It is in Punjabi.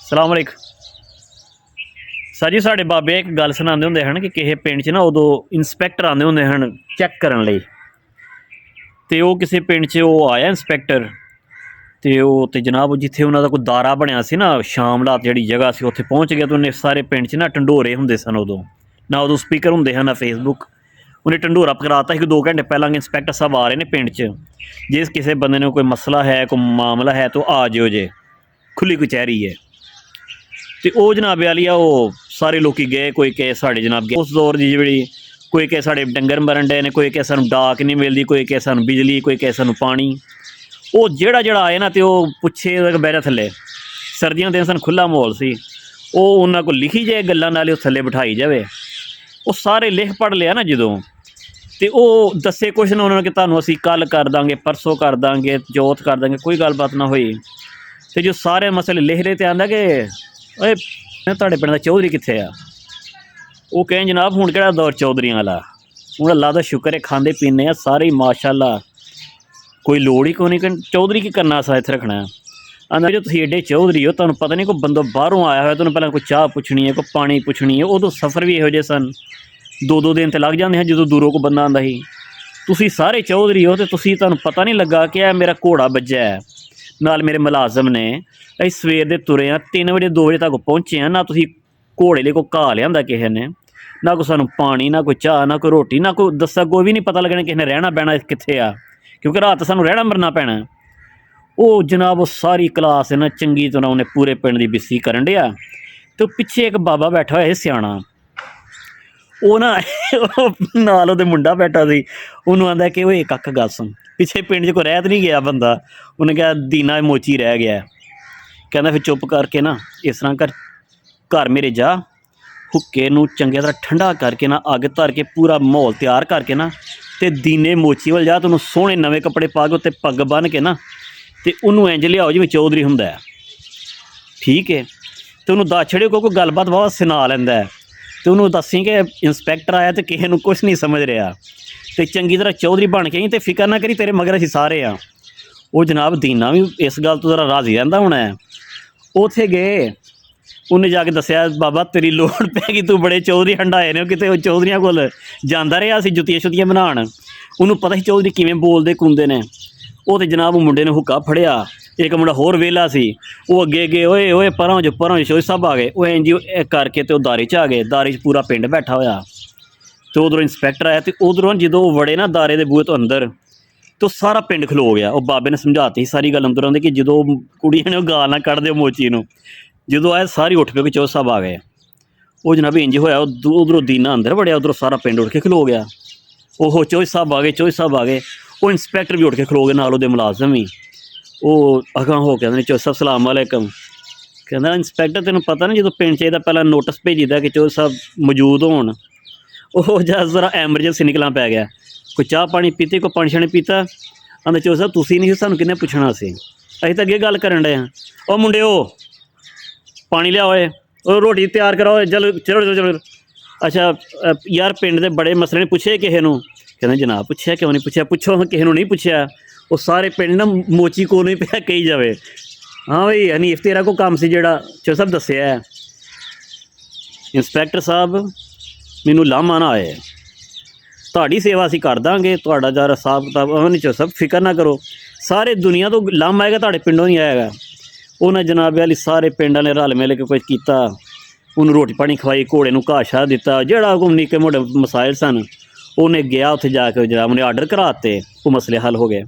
ਸਲਾਮ ਅਲੈਕੁਮ ਸਰ ਜੀ। ਸਾਡੇ ਬਾਬੇ ਇੱਕ ਗੱਲ ਸੁਣਾਉਂਦੇ ਹੁੰਦੇ ਹਨ ਕਿ ਕਿਸੇ ਪਿੰਡ 'ਚ ਨਾ ਉਦੋਂ ਇੰਸਪੈਕਟਰ ਆਉਂਦੇ ਹੁੰਦੇ ਹਨ ਚੈੱਕ ਕਰਨ ਲਈ। ਅਤੇ ਉਹ ਕਿਸੇ ਪਿੰਡ 'ਚ ਉਹ ਆਇਆ ਇੰਸਪੈਕਟਰ, ਅਤੇ ਜਨਾਬ ਜਿੱਥੇ ਉਹਨਾਂ ਦਾ ਕੋਈ ਦਾਰਾ ਬਣਿਆ ਸੀ ਨਾ, ਸ਼ਾਮਲਾਤ ਜਿਹੜੀ ਜਗ੍ਹਾ ਸੀ ਉੱਥੇ ਪਹੁੰਚ ਗਿਆ। ਅਤੇ ਉਹਨੇ ਸਾਰੇ ਪਿੰਡ 'ਚ ਨਾ ਢੰਡੋਰੇ ਹੁੰਦੇ ਸਨ ਉਦੋਂ, ਨਾ ਉਦੋਂ ਸਪੀਕਰ ਹੁੰਦੇ ਹਨ ਨਾ ਫੇਸਬੁੱਕ। ਉਹਨੇ ਢੰਡੋਰਾ ਪਕੜਾਤਾ ਸੀ ਕਿ 2 ਘੰਟੇ ਪਹਿਲਾਂ ਇੰਸਪੈਕਟਰ ਸਾਹਿਬ ਆ ਰਹੇ ਨੇ ਪਿੰਡ 'ਚ, ਜੇ ਕਿਸੇ ਬੰਦੇ ਨੂੰ ਕੋਈ ਮਸਲਾ ਹੈ, ਕੋਈ ਮਾਮਲਾ ਹੈ ਤਾਂ ਆ ਜਿਓ ਜੇ, ਖੁੱਲ੍ਹੀ ਕਚਹਿਰੀ ਹੈ। ਅਤੇ ਉਹ ਜਨਾਬ ਵਾਲੀ ਆ, ਉਹ ਸਾਰੇ ਲੋਕ ਗਏ। ਕੋਈ ਕਹੇ ਸਾਡੇ ਜਨਾਬ ਗਏ ਉਸ ਦੌਰ ਦੀ ਜਿਹੜੀ, ਕੋਈ ਕਹੇ ਸਾਡੇ ਡੰਗਰ ਮਰਨ ਡਏ ਨੇ, ਕੋਈ ਕਹੇ ਸਾਨੂੰ ਡਾਕ ਨਹੀਂ ਮਿਲਦੀ, ਕੋਈ ਕਹੇ ਸਾਨੂੰ ਬਿਜਲੀ, ਕੋਈ ਕਹੇ ਸਾਨੂੰ ਪਾਣੀ। ਉਹ ਜਿਹੜਾ ਆਏ ਨਾ, ਅਤੇ ਉਹ ਪੁੱਛੇ ਬਹਿ ਥੱਲੇ। ਸਰਦੀਆਂ ਦੇ ਸਨ, ਖੁੱਲ੍ਹਾ ਮਾਹੌਲ ਸੀ। ਉਹ ਉਹਨਾਂ ਕੋਲ ਲਿਖੀ ਜਾਏ ਗੱਲਾਂ, ਨਾਲੇ ਉਹ ਥੱਲੇ ਬਿਠਾਈ ਜਾਵੇ। ਉਹ ਸਾਰੇ ਲਿਖ ਪੜ੍ਹ ਲਿਆ ਨਾ ਜਦੋਂ, ਅਤੇ ਉਹ ਦੱਸੇ ਕੁਛ ਨਾ ਉਹਨਾਂ ਨੂੰ ਕਿ ਤੁਹਾਨੂੰ ਅਸੀਂ ਕੱਲ੍ਹ ਕਰ ਦਾਂਗੇ, ਪਰਸੋਂ ਕਰ ਦਾਂਗੇ, ਚੌਥ ਕਰ ਦਾਂਗੇ, ਕੋਈ ਗੱਲਬਾਤ ਨਾ ਹੋਈ। ਅਤੇ ਜੋ ਸਾਰੇ ਮਸਲੇ ਲਿਖ ਲਏ, ਅਤੇ ਆਉਂਦਾ ਕਿ ਓਏ ਤੁਹਾਡੇ ਪਿੰਡ ਦਾ ਚੌਧਰੀ ਕਿੱਥੇ ਆ? ਉਹ ਕਹਿਣ ਜਨਾਬ ਹੁਣ ਕਿਹੜਾ ਦੌਰ ਚੌਧਰੀਆਂ ਵਾਲਾ, ਹੁਣ ਅੱਲਾ ਦਾ ਸ਼ੁਕਰ ਹੈ ਖਾਂਦੇ ਪੀਂਦੇ ਆ ਸਾਰੇ ਮਾਸ਼ਾਅੱਲਾ, ਕੋਈ ਲੋੜ ਹੀ ਕੋਈ ਨਹੀਂ। ਚੌਧਰੀ ਕੀ ਕਰਨਾ ਅਸਾਂ ਇੱਥੇ ਰੱਖਣਾ? ਆਂਦਾ ਜੋ ਤੁਸੀਂ ਐਡੇ ਚੌਧਰੀ ਹੋ, ਤੁਹਾਨੂੰ ਪਤਾ ਨਹੀਂ ਕੋਈ ਬੰਦਾ ਬਾਹਰੋਂ ਆਇਆ ਹੋਇਆ, ਤੁਹਾਨੂੰ ਪਹਿਲਾਂ ਕੋਈ ਚਾਹ ਪੁੱਛਣੀ ਹੈ, ਕੋਈ ਪਾਣੀ ਪੁੱਛਣੀ ਹੈ। ਉਦੋਂ ਸਫ਼ਰ ਵੀ ਇਹੋ ਜਿਹੇ ਸਨ, 2-2 ਦਿਨ ਤਾਂ ਲੱਗ ਜਾਂਦੇ ਹਨ ਜਦੋਂ ਦੂਰੋਂ ਕੋਈ ਬੰਦਾ ਆਉਂਦਾ ਸੀ। ਤੁਸੀਂ ਸਾਰੇ ਚੌਧਰੀ ਹੋ ਅਤੇ ਤੁਹਾਨੂੰ ਪਤਾ ਨਹੀਂ ਲੱਗਾ ਕਿ ਇਹ ਮੇਰਾ ਘੋੜਾ ਵੱਜਿਆ ਹੈ, ਨਾਲ ਮੇਰੇ ਮੁਲਾਜ਼ਮ ਨੇ। ਅਸੀਂ ਸਵੇਰ ਦੇ ਤੁਰੇ ਹਾਂ, 3 ਵਜੇ 2 ਵਜੇ ਤੱਕ ਪਹੁੰਚੇ ਹਾਂ। ਨਾ ਤੁਸੀਂ ਘੋੜੇ ਲਈ ਕੋਈ ਘਾਹ ਲਿਆਂਦਾ ਕਿਸੇ ਨੇ, ਨਾ ਕੋਈ ਸਾਨੂੰ ਪਾਣੀ, ਨਾ ਕੋਈ ਚਾਹ, ਨਾ ਕੋਈ ਰੋਟੀ, ਨਾ ਕੋਈ ਦੱਸਿਆ, ਕੋਈ ਵੀ ਨਹੀਂ ਪਤਾ ਲੱਗਣਾ ਕਿਸੇ ਨੇ ਰਹਿਣਾ ਬਹਿਣਾ ਕਿੱਥੇ ਆ, ਕਿਉਂਕਿ ਰਾਤ ਸਾਨੂੰ ਰਹਿਣਾ ਮਰਨਾ ਪੈਣਾ। ਉਹ ਜਨਾਬ ਉਹ ਸਾਰੀ ਕਲਾਸ ਨਾ ਚੰਗੀ ਤਰ੍ਹਾਂ ਉਹਨੇ ਪੂਰੇ ਪਿੰਡ ਦੀ ਬਿੱਸੀ ਕਰਨ ਡਿਆ। ਅਤੇ ਪਿੱਛੇ ਇੱਕ ਬਾਬਾ ਬੈਠਾ ਹੋਇਆ ਸੀ ਸਿਆਣਾ, ਉਹ ਨਾ ਨਾਲ ਉਹਦੇ ਮੁੰਡਾ ਬੈਠਾ ਸੀ। ਉਹਨੂੰ ਆਂਦਾ ਕਿ ਉਹ ਇੱਕ ਅੱਖ ਗੱਲ ਸੁਣ, ਪਿੱਛੇ ਪਿੰਡ 'ਚ ਕੋਈ ਰਹਿ ਤਾਂ ਨਹੀਂ ਗਿਆ ਬੰਦਾ। ਉਹਨੇ ਕਿਹਾ ਦੀਨਾ ਮੋਚੀ ਰਹਿ ਗਿਆ। ਕਹਿੰਦਾ ਫਿਰ ਚੁੱਪ ਕਰਕੇ ਨਾ ਇਸ ਤਰ੍ਹਾਂ ਕਰ, ਘਰ ਮੇਰੇ ਜਾ, ਹੁੱਕੇ ਨੂੰ ਚੰਗੀ ਤਰ੍ਹਾਂ ਠੰਡਾ ਕਰਕੇ ਨਾ, ਅੱਗ ਧਰ ਕੇ ਪੂਰਾ ਮਾਹੌਲ ਤਿਆਰ ਕਰਕੇ ਨਾ, ਅਤੇ ਦੀਨੇ ਮੋਚੀ ਵੱਲ ਜਾ, ਤੁਹਾਨੂੰ ਸੋਹਣੇ ਨਵੇਂ ਕੱਪੜੇ ਪਾ ਕੇ ਉੱਤੇ ਪੱਗ ਬੰਨ੍ਹ ਕੇ ਨਾ, ਅਤੇ ਉਹਨੂੰ ਇੰਝ ਲਿਆਓ ਜਿਵੇਂ ਚੌਧਰੀ ਹੁੰਦਾ ਹੈ, ਠੀਕ ਹੈ? ਅਤੇ ਉਹਨੂੰ ਦੱਸ ਛੜਿਓ ਕਿਉਂਕਿ ਗੱਲਬਾਤ ਬਹੁਤ ਸੁਣਾ ਲੈਂਦਾ। ਅਤੇ ਉਹਨੂੰ ਦੱਸੀ ਕਿ ਇੰਸਪੈਕਟਰ ਆਇਆ ਅਤੇ ਕਿਸੇ ਨੂੰ ਕੁਛ ਨਹੀਂ ਸਮਝ ਰਿਹਾ, ਅਤੇ ਚੰਗੀ ਤਰ੍ਹਾਂ ਚੌਧਰੀ ਬਣ ਕੇ ਆਈ, ਅਤੇ ਫਿਕਰ ਨਾ ਕਰੀ ਤੇਰੇ ਮਗਰ ਅਸੀਂ ਸਾਰੇ ਹਾਂ। ਉਹ ਜਨਾਬ ਦੀਨਾ ਵੀ ਇਸ ਗੱਲ ਤੋਂ ਜ਼ਰਾ ਰਾਜ਼ੀ ਰਹਿੰਦਾ ਹੋਣਾ ਹੈ। ਉੱਥੇ ਗਏ, ਉਹਨੇ ਜਾ ਕੇ ਦੱਸਿਆ ਬਾਬਾ ਤੇਰੀ ਲੋੜ ਪੈ ਗਈ, ਤੂੰ ਬੜੇ ਚੌਧਰੀ ਹੰਡਾਏ ਨੇ। ਕਿਤੇ ਉਹ ਚੌਧਰੀਆਂ ਕੋਲ ਜਾਂਦਾ ਰਿਹਾ ਸੀ ਜੁੱਤੀਆਂ ਸ਼ੁੱਤੀਆਂ ਬਣਾਉਣ, ਉਹਨੂੰ ਪਤਾ ਸੀ ਚੌਧਰੀ ਕਿਵੇਂ ਬੋਲਦੇ ਕੁੰਦੇ ਨੇ। ਉਹ ਤਾਂ ਜਨਾਬ ਮੁੰਡੇ ਨੇ ਹੁੱਕਾ ਫੜਿਆ, ਇੱਕ ਮੁੰਡਾ ਹੋਰ ਵਿਹਲਾ ਸੀ, ਉਹ ਅੱਗੇ ਓਏ ਓਏ ਪਰਾਂ ਜੋ ਸਭ ਆ ਗਏ। ਉਹ ਇੰਝ ਕਰਕੇ ਅਤੇ ਉਹ ਦਾਰੇ 'ਚ ਆ ਗਏ। ਦਾਰੇ 'ਚ ਪੂਰਾ ਪਿੰਡ ਬੈਠਾ ਹੋਇਆ, ਅਤੇ ਉੱਧਰੋਂ ਇੰਸਪੈਕਟਰ ਆਇਆ, ਅਤੇ ਉੱਧਰੋਂ ਜਦੋਂ ਉਹ ਵੜੇ ਨਾ ਦਾਰੇ ਦੇ ਬੂਹੇ ਤੋਂ ਅੰਦਰ, ਅਤੇ ਉਹ ਸਾਰਾ ਪਿੰਡ ਖਲੋ ਗਿਆ। ਉਹ ਬਾਬੇ ਨੇ ਸਮਝਾਤੀ ਸਾਰੀ ਗੱਲ ਅੰਦਰੋਂ ਦੀ ਕਿ ਜਦੋਂ ਕੁੜੀਆਂ ਨੇ ਉਹ ਗਾਲ ਨਾ ਕੱਢ ਦਿਓ ਮੋਚੀ ਨੂੰ। ਜਦੋਂ ਆਏ ਸਾਰੀ ਉੱਠ ਪਏ ਕਿ ਚੌਧਰੀ ਸਾਹਿਬ ਆ ਗਏ। ਉਹ ਜਨਾਬ ਇੰਝ ਹੋਇਆ, ਉਹ ਉੱਧਰੋਂ ਦੀਨਾ ਅੰਦਰ ਵੜਿਆ, ਉੱਧਰੋਂ ਸਾਰਾ ਪਿੰਡ ਉੱਠ ਕੇ ਖਲੋ ਗਿਆ। ਉਹ ਚੌਧਰੀ ਸਾਹਿਬ ਆ ਗਏ, ਚੌਧਰੀ ਸਾਹਿਬ ਆ ਗਏ। ਉਹ ਇੰਸਪੈਕਟਰ ਵੀ ਉੱਠ ਕੇ ਖਲੋ ਗਏ, ਨਾਲ ਉਹਦੇ ਮੁਲਾਜ਼ਮ ਵੀ। ਉਹ ਅਗਾਂਹ ਹੋ ਕੇ ਕਹਿੰਦੇ ਨੇ ਚੌਧਰੀ ਸਾਹਿਬ ਸਲਾਮ ਵਾਲੇਕਮ। ਕਹਿੰਦਾ ਇੰਸਪੈਕਟਰ ਤੈਨੂੰ ਪਤਾ ਨਾ ਜਦੋਂ ਪਿੰਡ 'ਚ ਇਹਦਾ ਪਹਿਲਾਂ ਨੋਟਿਸ ਭੇਜੀਦਾ ਕਿ ਚੌਧਰੀ ਸਾਹਿਬ ਮੌਜੂਦ ਹੋਣ। ਉਹ ਜਦ ਜ਼ਰਾ ਐਮਰਜੈਂਸੀ ਨਿਕਲਣਾ ਪੈ ਗਿਆ, ਕੋਈ ਚਾਹ ਪਾਣੀ ਪੀਤੀ, ਕੋਈ ਪਾਣੀ ਛਾਣੀ ਪੀਤਾ। ਕਹਿੰਦਾ ਚੌਧਰੀ ਸਾਹਿਬ ਤੁਸੀਂ ਨਹੀਂ ਸੀ, ਸਾਨੂੰ ਕਿਹਨੇ ਪੁੱਛਣਾ ਸੀ, ਅਸੀਂ ਤਾਂ ਅੱਗੇ ਗੱਲ ਕਰਨ ਡਏ ਹਾਂ। ਉਹ ਮੁੰਡਿਓ ਪਾਣੀ ਲਿਆਓ, ਉਹ ਰੋਟੀ ਤਿਆਰ ਕਰਾਓ, ਚਲੋ। ਅੱਛਾ ਯਾਰ ਪਿੰਡ ਦੇ ਬੜੇ ਮਸਲੇ ਨੇ, ਪੁੱਛੇ ਕਿਸੇ ਨੂੰ? ਕਹਿੰਦੇ ਜਨਾਬ ਪੁੱਛਿਆ, ਕਿਉਂ ਨਹੀਂ ਪੁੱਛਿਆ? ਪੁੱਛੋ ਕਿਸੇ ਨੂੰ ਨਹੀਂ ਪੁੱਛਿਆ। ਉਹ ਸਾਰੇ ਪਿੰਡ ਨਾ ਮੋਚੀ ਕੋਲ ਨਹੀਂ ਪਿਆ ਕਹੀ ਜਾਵੇ। ਹਾਂ ਬਈ ਹਨੀਫ ਤੇਰਾ ਕੋਈ ਕੰਮ ਸੀ ਜਿਹੜਾ ਚੌਧਰੀ ਸਾਹਿਬ ਦੱਸਿਆ? ਇੰਸਪੈਕਟਰ ਸਾਹਿਬ ਮੈਨੂੰ ਲਾਮਾ ਨਾ ਆਏ, ਤੁਹਾਡੀ ਸੇਵਾ ਅਸੀਂ ਕਰ ਦਾਂਗੇ, ਤੁਹਾਡਾ ਜਰਾ ਹਿਸਾਬ ਕਿਤਾਬ ਨਹੀਂ ਚੌਧਰੀ ਸਾਹਿਬ ਫਿਕਰ ਨਾ ਕਰੋ, ਸਾਰੇ ਦੁਨੀਆ ਤੋਂ ਲਾਮਾ ਆਏਗਾ, ਤੁਹਾਡੇ ਪਿੰਡੋਂ ਨਹੀਂ ਆਏਗਾ। ਉਹਨਾਂ ਜਨਾਬ ਵਾਲੀ ਸਾਰੇ ਪਿੰਡ ਵਾਲੇ ਰਲ ਮਿਲ ਕੇ ਕੁਝ ਕੀਤਾ, ਉਹਨੂੰ ਰੋਟੀ ਪਾਣੀ ਖਵਾਈ, ਘੋੜੇ ਨੂੰ ਘਾਹ ਸ਼ਾਹ ਦਿੱਤਾ, ਜਿਹੜਾ ਕੋਈ ਨਿੱਕੇ ਮੋਟੇ ਮਸਾਇਲ ਸਨ ਉਹਨੇ ਗਿਆ। ਉੱਥੇ ਜਾ ਕੇ ਜਨਾਬ ਉਹਨੇ ਆਰਡਰ ਕਰਾ ਦਿੱਤੇ, ਉਹ ਮਸਲੇ ਹੱਲ ਹੋ ਗਏ।